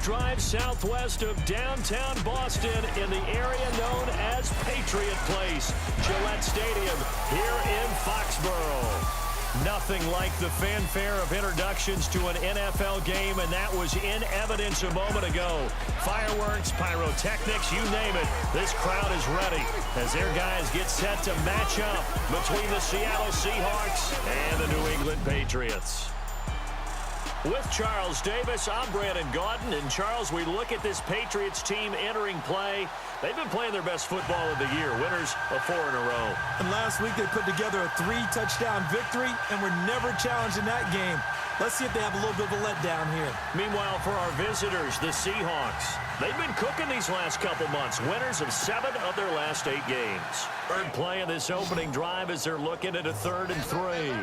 Drive southwest of downtown Boston in the area known as Patriot Place, Gillette Stadium here in Foxborough. Nothing like the fanfare of introductions to an NFL game, and that was in evidence a moment ago. Fireworks, pyrotechnics, you name it. This crowd is ready as their guys get set to match up between the Seattle Seahawks and the New England Patriots. With Charles Davis, I'm Brandon Gaudin. And Charles, we look at this Patriots team entering play. They've been playing their best football of the year, winners of 4 in a row. And last week they put together a 3-touchdown victory and were never challenged in that game. Let's see if they have a little bit of a letdown here. Meanwhile, for our visitors, the Seahawks, they've been cooking these last couple months, winners of 7 of their last 8 games. Third play of this opening drive as they're looking at a 3rd and 3.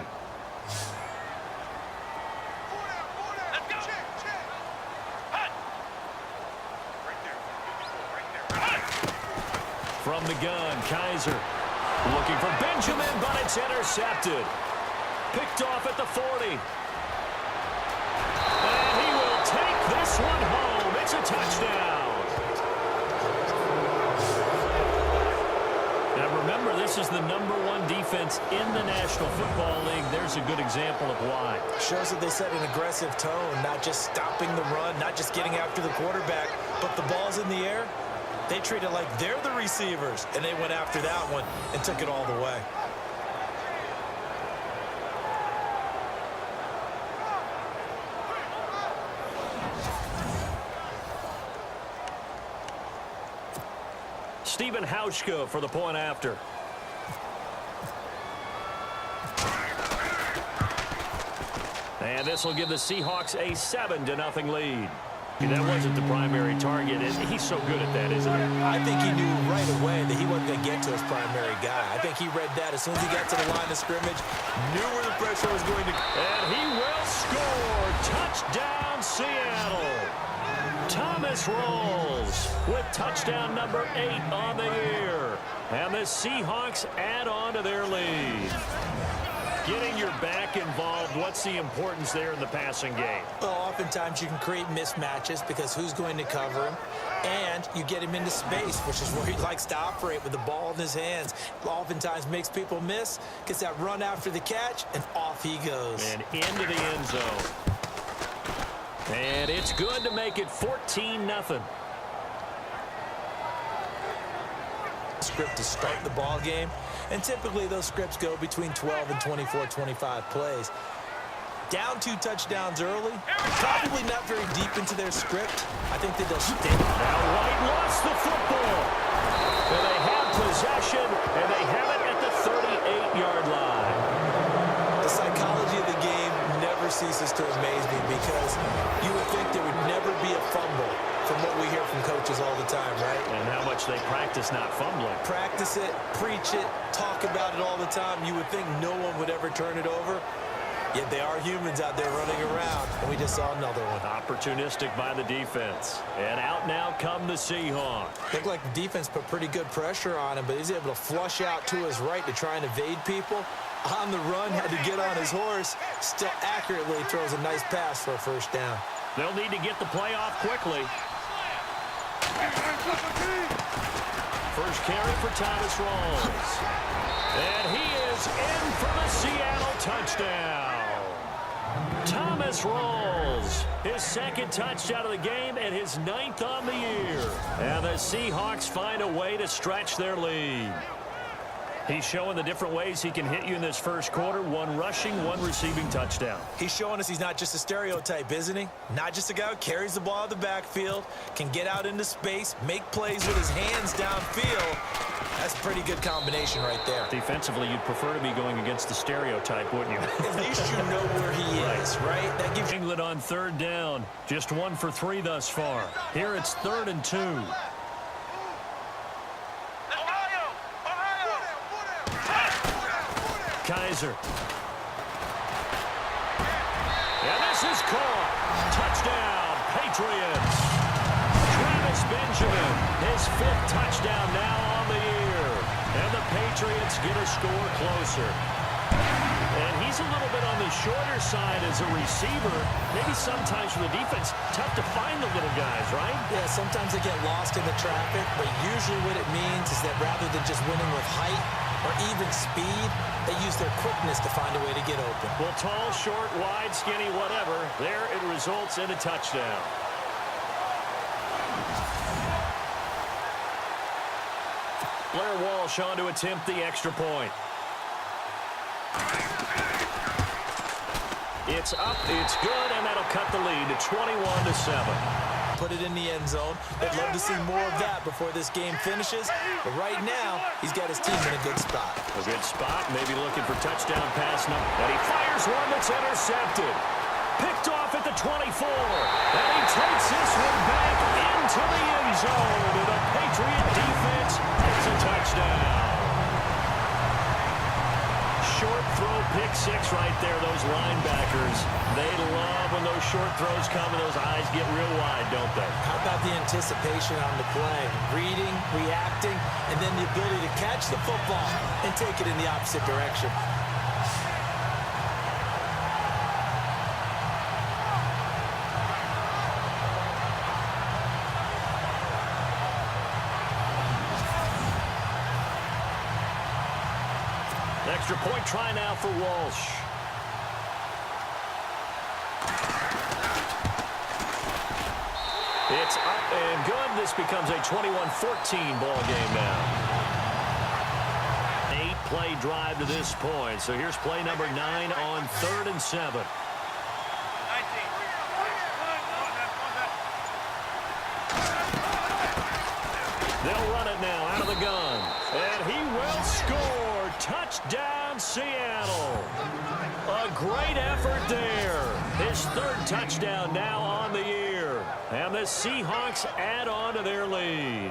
From the gun, Kaiser looking for Benjamin, but it's intercepted. Picked off at the 40. And he will take this one home. It's a touchdown. Now remember, this is the #1 defense in the National Football League. There's a good example of why. Shows that they set an aggressive tone, not just stopping the run, not just getting after the quarterback, but the ball's in the air. They treat it like they're the receivers, and they went after that one and took it all the way. Stephen Hauschka for the point after. And this will give the Seahawks a 7-0 lead. That wasn't the primary target, and he's so good at that, isn't he? I think he knew right away that he wasn't going to get to his primary guy. I think he read that as soon as he got to the line of scrimmage, knew where the pressure was going to go. And he will score. Touchdown, Seattle. Thomas Rawls with touchdown number 8 on the year. And the Seahawks add on to their lead. Getting your back involved, what's the importance there in the passing game? Well, oftentimes you can create mismatches because who's going to cover him? And you get him into space, which is where he likes to operate with the ball in his hands. Oftentimes makes people miss, gets that run after the catch, and off he goes. And into the end zone. And it's good to make it 14-0. Script to start the ball game, and typically those scripts go between 12 and 24-25 plays. Down 2 touchdowns early, probably not very deep into their script. I think that they'll stay. Now White lost the football. And they have possession, and they have it at the 38-yard line. The psychology of the game never ceases to amaze me because you would think there would never be a fumble from what we hear from coaches all the time, right? And how much they practice not fumbling. Practice it, preach it, talk about it all the time. You would think no one would ever turn it over. Yet they are humans out there running around, and we just saw another one. Opportunistic by the defense. And out now come the Seahawks. Looked like the defense put pretty good pressure on him, but he's able to flush out to his right to try and evade people. On the run, had to get on his horse. Still accurately throws a nice pass for a first down. They'll need to get the play off quickly. First carry for Thomas Rawls. And he is in for the Seattle touchdown. Thomas Rawls, his 2nd touchdown of the game and his 9th on the year. And the Seahawks find a way to stretch their lead. He's showing the different ways he can hit you in this first quarter. 1 rushing, 1 receiving touchdown. He's showing us he's not just a stereotype, isn't he? Not just a guy who carries the ball out of the backfield, can get out into space, make plays with his hands downfield. That's a pretty good combination right there. Defensively, you'd prefer to be going against the stereotype, wouldn't you? At least you know where he is, right? That gives you England on 3rd down. Just 1 for 3 thus far. Here it's 3rd and 2. Kaiser. And this is caught. Touchdown, Patriots. Travis Benjamin, his 5th touchdown now on the year. And the Patriots get a score closer. And he's a little bit on the shorter side as a receiver. Maybe sometimes for the defense, tough to find the little guys, right? Yeah, sometimes they get lost in the traffic, but usually what it means is that rather than just winning with height or even speed, they use their quickness to find a way to get open. Well, tall, short, wide, skinny, whatever, there it results in a touchdown. Blair Walsh on to attempt the extra point. It's up, it's good, and that'll cut the lead to 21-7. Put it in the end zone. They'd love to see more of that before this game finishes. But right now, he's got his team in a good spot. A good spot, maybe looking for touchdown pass. And he fires one that's intercepted. Picked off at the 24. And he takes this one back into the end zone. And the Patriot defense gets a touchdown. Short throw, pick six right there, those linebackers. They love when those short throws come and those eyes get real wide, don't they? How about the anticipation on the play? Reading, reacting, and then the ability to catch the football and take it in the opposite direction. Extra point try now for Walsh. It's up and good. This becomes a 21-14 ball game now. 8-play drive to this point. So here's play number 9 on 3rd and 7. They'll run it now out of the gun. And he will score. Touchdown, Seattle. A great effort there. His 3rd touchdown now on the year. And the Seahawks add on to their lead.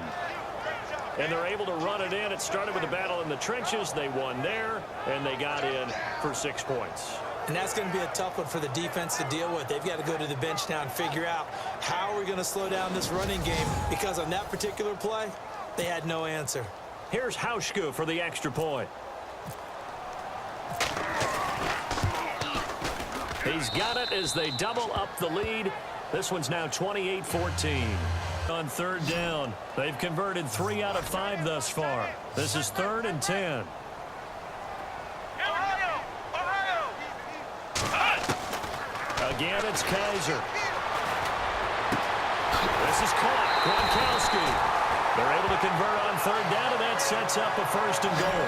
And they're able to run it in. It started with a battle in the trenches. They won there, and they got in for 6 points. And that's going to be a tough one for the defense to deal with. They've got to go to the bench now and figure out how we're going to slow down this running game, because on that particular play, they had no answer. Here's Hauschka for the extra point. He's got it as they double up the lead. This one's now 28-14. On 3rd down, they've converted 3 out of 5 thus far. This is 3rd and 10. Again, it's Kaiser. This is caught. Gronkowski. They're able to convert on 3rd down, and that sets up a 1st and goal.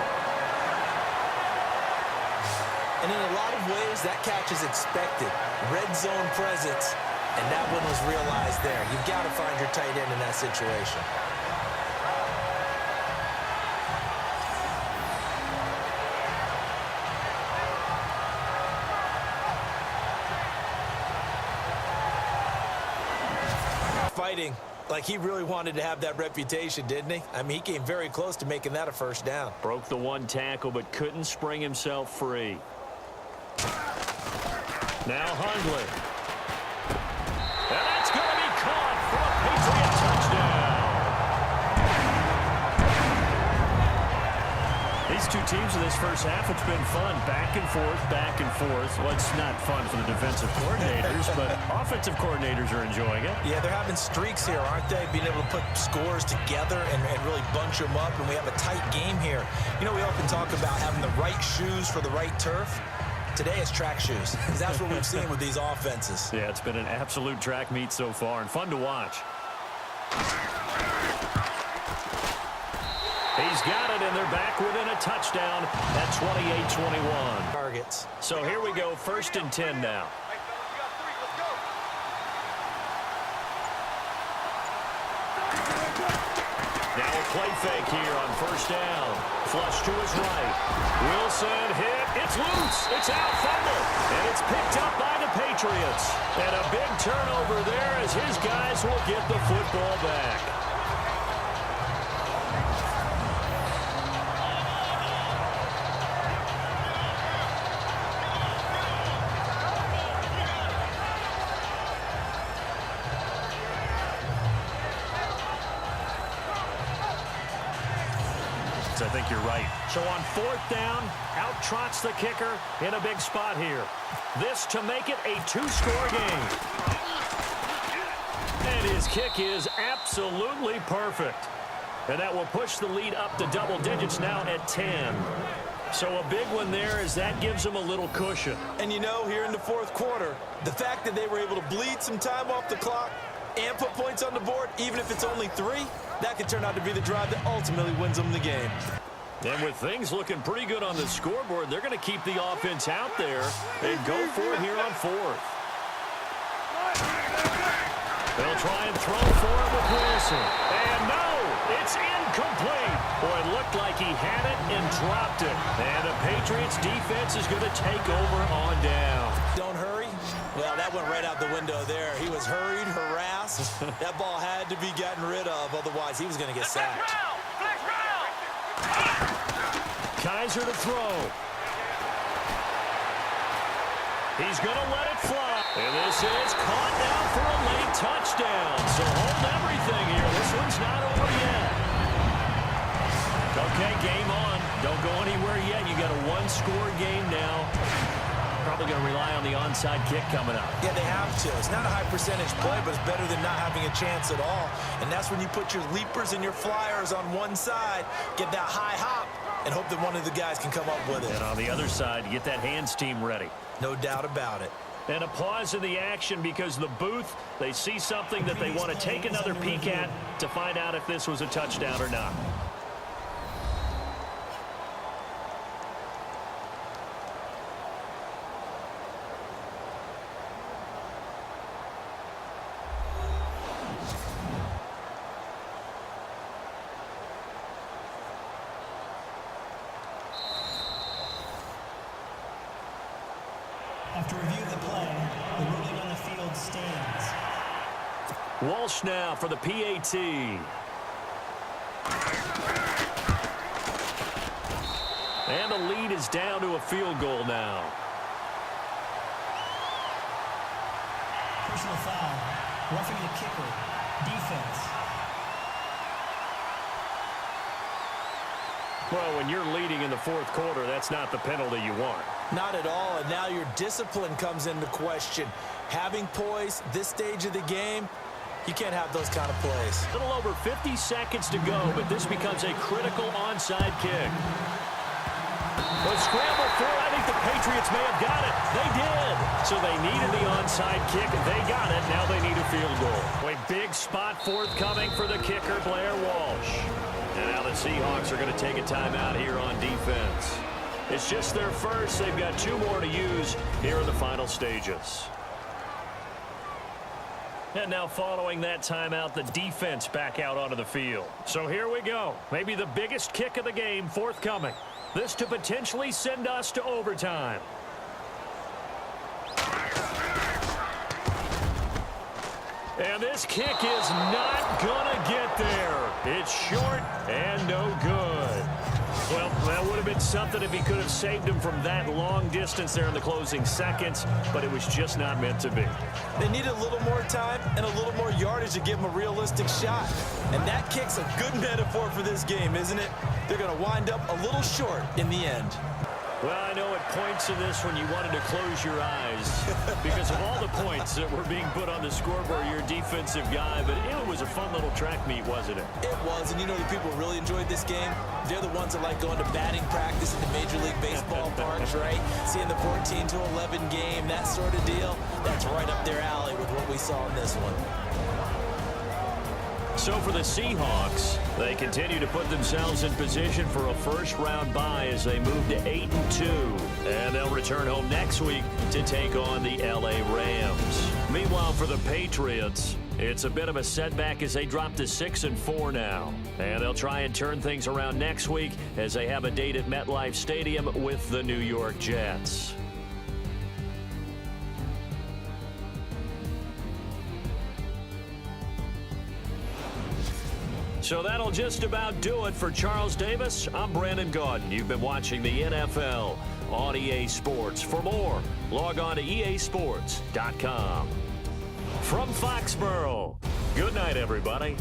And in a lot of ways, that catch is expected. Red zone presence, and that one was realized there. You've got to find your tight end in that situation. Fighting like he really wanted to have that reputation, didn't he? I mean, he came very close to making that a 1st down. Broke the 1 tackle, but couldn't spring himself free. Now Hundley. And that's going to be caught for a Patriot touchdown. These two teams in this first half, it's been fun. Back and forth, back and forth. Well, it's not fun for the defensive coordinators, but offensive coordinators are enjoying it. Yeah, they're having streaks here, aren't they? Being able to put scores together and really bunch them up, and we have a tight game here. You know, we often talk about having the right shoes for the right turf. Today it's track shoes, because that's what we've seen with these offenses. Yeah, it's been an absolute track meet so far, and fun to watch. He's got it, and they're back within a touchdown at 28-21. Targets. So here we go, 1st and 10 now. Now a play fake here on 1st down. Flush to his right. Wilson hit. It's loose. It's out, fumble. And it's picked up by the Patriots. And a big turnover there as his guys will get the football back. I think you're right. So on fourth down, out trots the kicker in a big spot here. This to make it a two-score game. And his kick is absolutely perfect. And that will push the lead up to double digits now at 10. So a big one there as that gives them a little cushion. And you know, here in the fourth quarter, the fact that they were able to bleed some time off the clock and put points on the board, even if it's only 3, that could turn out to be the drive that ultimately wins them the game. And with things looking pretty good on the scoreboard, they're going to keep the offense out there and go for it here on fourth. They'll try and throw for it with Wilson. And no, it's incomplete. Boy, it looked like he had it and dropped it. And the Patriots defense is going to take over on down. Don't hurry. Well, that went right out the window there. He was hurried, harassed. That ball had to be gotten rid of, otherwise he was going to get sacked. Kaiser to throw. He's going to let it fly. And this is caught now for a late touchdown. So hold everything here. This one's not over yet. Okay, game on. Don't go anywhere yet. You got a one-score game now. Probably going to rely on the onside kick coming up. Yeah, they have to. It's not a high percentage play, but it's better than not having a chance at all. And that's when you put your leapers and your flyers on one side, get that high hop, and hope that one of the guys can come up with it. And on the other side, you get that hands team ready. No doubt about it. And a pause in the action because the booth, they see something that they want to take another peek at to find out if this was a touchdown or not. After review of the play, the ruling on the field stands. Walsh now for the PAT. And the lead is down to a field goal now. Personal foul. Roughing the kicker. Defense. Well, when you're leading in the fourth quarter, that's not the penalty you want. Not at all, and now your discipline comes into question. Having poise this stage of the game, you can't have those kind of plays. A little over 50 seconds to go, but this becomes a critical onside kick. Well, scramble for it. I think the Patriots may have got it. They did. So they needed the onside kick. They got it. Now they need a field goal. A big spot forthcoming for the kicker, Blair Walsh. And now the Seahawks are going to take a timeout here on defense. It's just their first. They've got 2 more to use here in the final stages. And now following that timeout, the defense back out onto the field. So here we go. Maybe the biggest kick of the game forthcoming. This to potentially send us to overtime. And this kick is not gonna get there. It's short and no good. Well, that would have been something if he could have saved him from that long distance there in the closing seconds, but it was just not meant to be. They need a little more time and a little more yardage to give him a realistic shot. And that kick's a good metaphor for this game, isn't it? They're going to wind up a little short in the end. Well, I know at points in this when you wanted to close your eyes because of all the points that were being put on the scoreboard, you're a defensive guy, but it was a fun little track meet, wasn't it? It was, and you know the people really enjoyed this game? They're the ones that like going to batting practice in the Major League Baseball parks, right? Seeing the 14-11 game, that sort of deal, that's right up their alley with what we saw in this one. So for the Seahawks, they continue to put themselves in position for a first-round bye as they move to 8-2. And they'll return home next week to take on the LA Rams. Meanwhile, for the Patriots, it's a bit of a setback as they drop to 6-4 now. And they'll try and turn things around next week as they have a date at MetLife Stadium with the New York Jets. So that'll just about do it for Charles Davis. I'm Brandon Gaudin. You've been watching the NFL on EA Sports. For more, log on to easports.com. From Foxborough, good night, everybody.